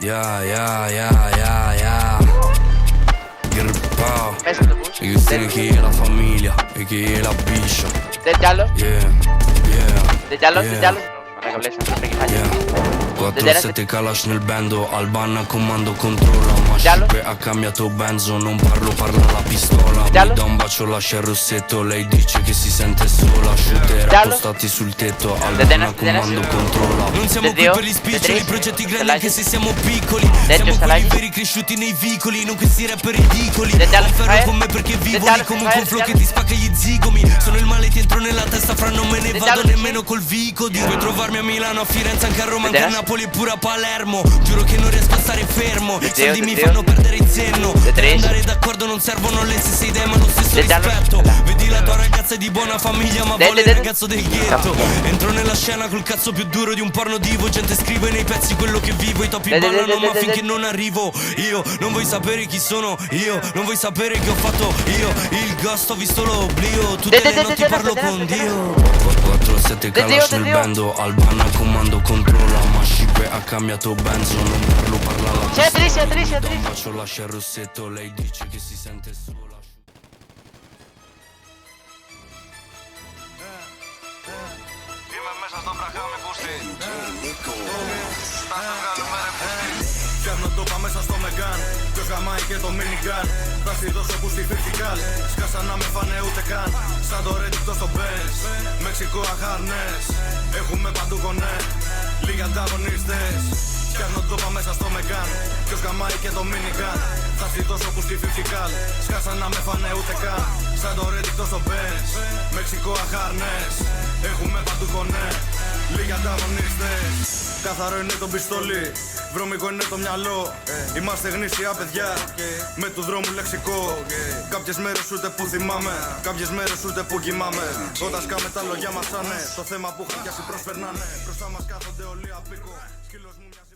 Yeah. Grippao. E che tiene chi è la famiglia e chi è la biscia. Del giallo? Yeah. Del giallo? Raga, lei sempre che fa. 4-7 Kalash nel bando, Albana comando controlla. Mascipe ha cambiato benzo, non parla la pistola. Mi dà un bacio, lascia il rossetto, lei dice che si sente sola. Shooter appostati sul tetto, Albana comando controlla. Non siamo qui per gli spiccioli, progetti grandi anche se siamo piccoli. Siamo quelli veri cresciuti nei vicoli, non questi rapper ridicoli. Conferro con me perché vivo lì come un flow che ti spacca gli zigomi. Sono il male, ti entro nella testa, fra non me ne vado nemmeno col vico. Vuoi trovarmi a Milano, a Firenze, anche a Roma, anche a Napoli e pure a Palermo. Giuro che non riesco a stare fermo, i soldi mi fanno perdere il senno. Per andare d'accordo non servono le stesse idee ma lo stesso rispetto. Vedi la tua ragazza è di buona famiglia ma vuole il ragazzo del ghetto. Entro nella scena col cazzo più duro di un porno divo. Gente scrive nei pezzi quello che vivo. I topi ballano ma finché non arrivo io non vuoi sapere chi sono io, non vuoi sapere che ho fatto io. Il ghost ho visto l'oblio, tutte le notti parlo con Dio. 4-7 Kalash nel bando, Albana comando controlla. Mascipe ha cambiato benzo, non parla la pistola. Da un bacio lascia il rossetto, lei dice che si sente sola. Φτιάχνω ντόπα μέσα στο Μεγκάν. Ποιος γαμάει και το μίνιγκαν. Θα στη δώσω που στη φυρτικάλ. Σκάσα να με φάνε ούτε καν. Σαν το ρέντικτο στο Benz. Μεξικό αχαρνές. Έχουμε παντού κονέ. Λίγοι ανταγωνιστές. Φτιάχνω ντόπα μέσα στο Μεγκάν. Ποιος γαμάει και το μίνιγκαν. Θα στη δώσω που στη φυρτικάλ. Σκάσα να με φάνε ούτε καν. Σαν το ρέντικτο στο Benz. Μεξικό αχαρνές. Έχουμε παντού κονέ. Λίγοι ανταγωνιστές. Καθαρό είναι το πιστόλι, βρώμικο είναι το μυαλό. Είμαστε γνήσια παιδιά, με του δρόμου λεξικό. Κάποιες μέρες ούτε που θυμάμαι, κάποιες μέρες ούτε που κοιμάμαι. Όταν σκάμε τα λόγια μας άνε, το θέμα που είχα πιάσει προσπερνάνε. Μπροστά μας κάθονται όλοι απίκο. Σκύλος μου μοιάζει.